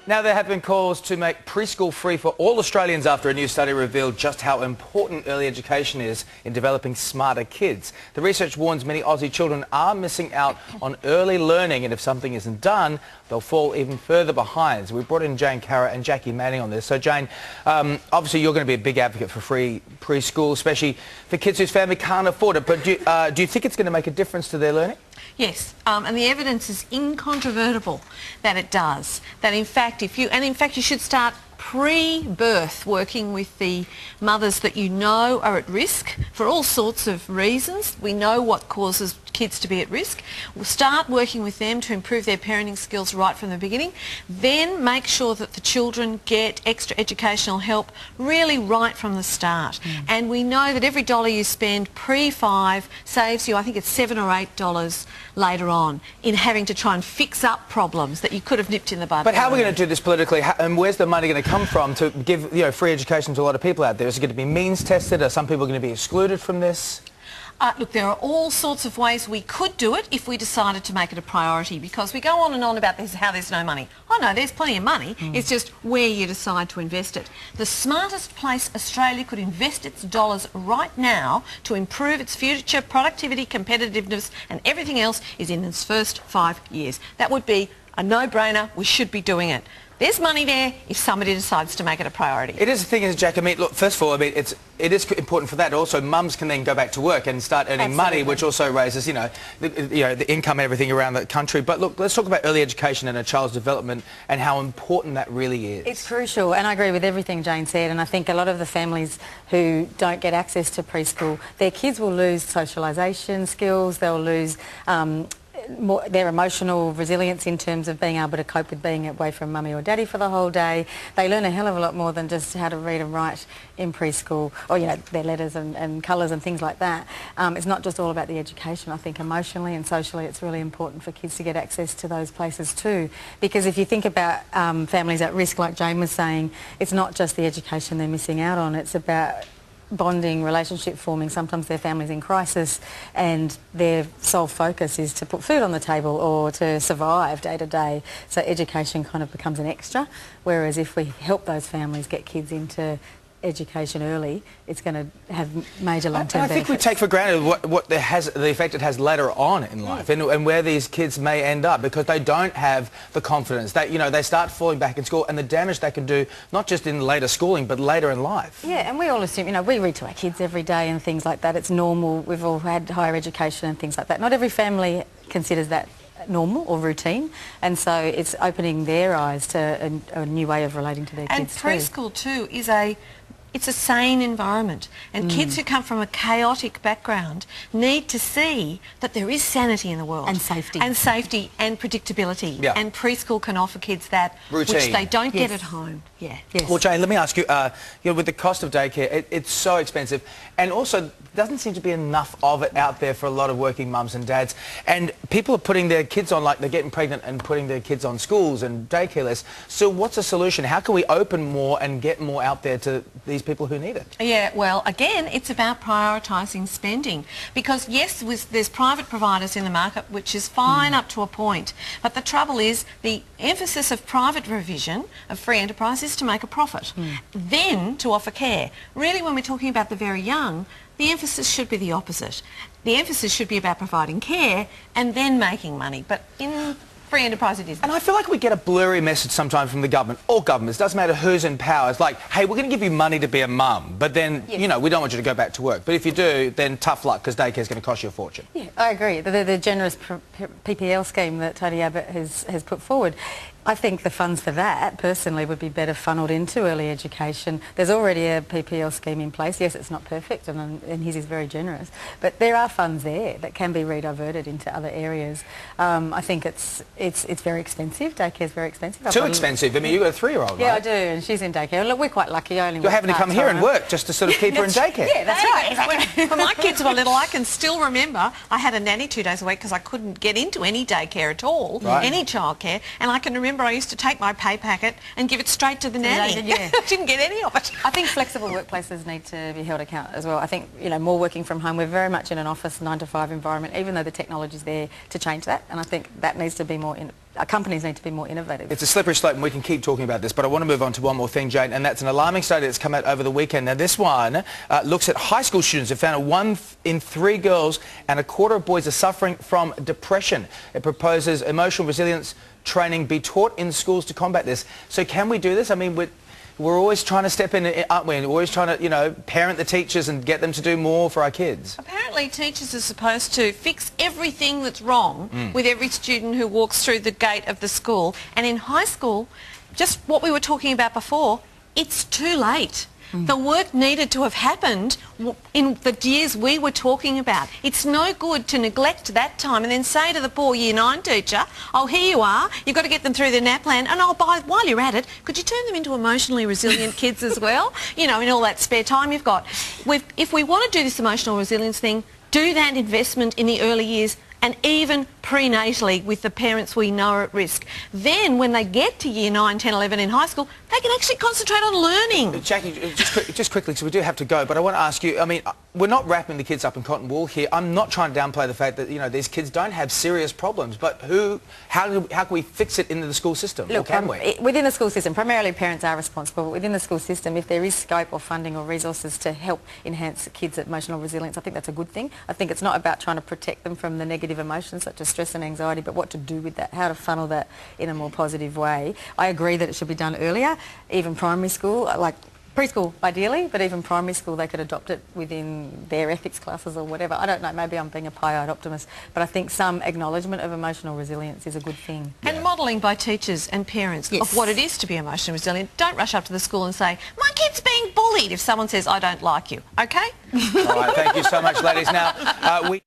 Now, there have been calls to make preschool free for all Australians after a new study revealed just how important early education is in developing smarter kids. The research warns many Aussie children are missing out on early learning, and if something isn't done, they'll fall even further behind. So we brought in Jane, Caro and Jacqui and Jane on this. So Jane, obviously you're going to be a big advocate for free preschool, especially for kids whose family can't afford it. But do you think it's going to make a difference to their learning? Yes, and the evidence is incontrovertible that it does. That in fact, you should start pre-birth working with the mothers that you know are at risk for all sorts of reasons. We know what causes kids to be at risk. We'll start working with them to improve their parenting skills right from the beginning. Then make sure that the children get extra educational help really right from the start. And we know that every dollar you spend pre-5 saves you, I think it's $7 or $8 later on in having to try and fix up problems that you could have nipped in the bud. But how are we going to do this politically? And where's the money going to come from to give free education to a lot of people out there? Is it going to be means tested? Are some people going to be excluded from this? Look, there are all sorts of ways we could do it if we decided to make it a priority, because we go on and on about this, how there's no money. Oh no, there's plenty of money. It's just where you decide to invest it. The smartest place Australia could invest its dollars right now to improve its future productivity, competitiveness and everything else is in its first 5 years. That would be a no-brainer. We should be doing it. There's money there if somebody decides to make it a priority. It is the thing, is Jack. I mean, look, first of all, it is important for that. Also, mums can then go back to work and start earning money, which also raises, the income and everything around the country. But look, let's talk about early education and a child's development and how important that really is. It's crucial, and I agree with everything Jane said. And I think a lot of the families who don't get access to preschool, their kids will lose socialisation skills. They'll lose their emotional resilience in terms of being able to cope with being away from mummy or daddy for the whole day. They learn a hell of a lot more than just how to read and write in preschool, or their letters and colours and things like that. It's not just all about the education. I think emotionally and socially it's really important for kids to get access to those places too, because if you think about families at risk, like Jane was saying, it's not just the education they're missing out on, it's about bonding, relationship forming. Sometimes their family's in crisis and their sole focus is to put food on the table or to survive day to day. So education kind of becomes an extra, whereas if we help those families get kids into education early, it's going to have major long-term benefits. I think we take for granted the effect it has later on in life, and where these kids may end up because they don't have the confidence that they start falling back in school, and the damage they can do not just in later schooling but later in life. Yeah, and we all assume, we read to our kids every day and things like that. It's normal. We've all had higher education and things like that. Not every family considers that normal or routine, and so it's opening their eyes to a new way of relating to their kids too. And preschool too is it's a sane environment, and kids who come from a chaotic background need to see that there is sanity in the world. And safety. And safety and predictability. Yeah. And preschool can offer kids that routine, which they don't get at home. Yeah. Yes. Well, Jane, let me ask you, with the cost of daycare, it's so expensive, and also doesn't seem to be enough of it out there for a lot of working mums and dads, and people are putting their kids on, like they're getting pregnant and putting their kids on schools and daycare lists. So what's the solution? How can we open more and get more out there to these people who need it? Yeah, well, again, it's about prioritising spending, because yes, there's private providers in the market, which is fine up to a point, but the trouble is the emphasis of private provision of free enterprise is to make a profit, then to offer care. Really, when we're talking about the very young, the emphasis should be the opposite. The emphasis should be about providing care and then making money, but in free enterprise it isn't. And I feel like we get a blurry message sometimes from the government, or governments, doesn't matter who's in power. It's like, hey, we're going to give you money to be a mum, but then, we don't want you to go back to work. But if you do, then tough luck, because daycare is going to cost you a fortune. Yeah, I agree. The generous PPL scheme that Tony Abbott has put forward, I think the funds for that, personally, would be better funnelled into early education. There's already a PPL scheme in place. Yes, it's not perfect, and his is very generous, but there are funds there that can be rediverted into other areas. I think it's very expensive. Daycare's very expensive. Too expensive. I mean, you've got a 3-year-old, right? Yeah, I do, and she's in daycare. Look, we're quite lucky. You're having to come here and work just to sort of keep her in daycare. Yeah, that's right. When my kids were little, I can still remember I had a nanny 2 days a week because I couldn't get into any daycare at all, any childcare, and I can remember I used to take my pay packet and give it straight to the nanny. Yeah. Didn't get any of it. I think flexible workplaces need to be held account as well. I think, more working from home. We're very much in an office 9 to 5 environment, even though the technology's there to change that, and I think that needs to be more companies need to be more innovative. It's a slippery slope and we can keep talking about this, but I want to move on to one more thing, Jane, and that's an alarming study that's come out over the weekend. Now this one looks at high school students who found 1 in 3 girls and 1/4 of boys are suffering from depression. It proposes emotional resilience training be taught in schools to combat this. So can we do this? I mean, we're always trying to step in, aren't we? We're always trying to, you know, parent the teachers and get them to do more for our kids. Apparently teachers are supposed to fix everything that's wrong with every student who walks through the gate of the school. And in high school, just what we were talking about before, it's too late. The work needed to have happened in the years we were talking about. It's no good to neglect that time and then say to the poor Year 9 teacher, oh, here you are, you've got to get them through their NAPLAN, and while you're at it, could you turn them into emotionally resilient kids as well? You know, in all that spare time you've got. If we want to do this emotional resilience thing, do that investment in the early years and even prenatally with the parents we know are at risk. Then when they get to Year 9, 10, 11 in high school, they can actually concentrate on learning. Jacqui, just quickly, because we do have to go, but I want to ask you, I mean, we're not wrapping the kids up in cotton wool here. I'm not trying to downplay the fact that, you know, these kids don't have serious problems, but how can we fix it into the school system? Look, or can we? Within the school system, primarily parents are responsible, but within the school system, if there is scope or funding or resources to help enhance kids' emotional resilience, I think that's a good thing. I think it's not about trying to protect them from the negative emotions such as stress and anxiety, but what to do with that, how to funnel that in a more positive way. I agree that it should be done earlier, even primary school, like preschool ideally, but even primary school they could adopt it within their ethics classes or whatever. I don't know, maybe I'm being a pie-eyed optimist, but I think some acknowledgement of emotional resilience is a good thing. And modelling by teachers and parents of what it is to be emotionally resilient. Don't rush up to the school and say, my kid's being bullied, if someone says, I don't like you, okay? All right, thank you so much, ladies. Now, we...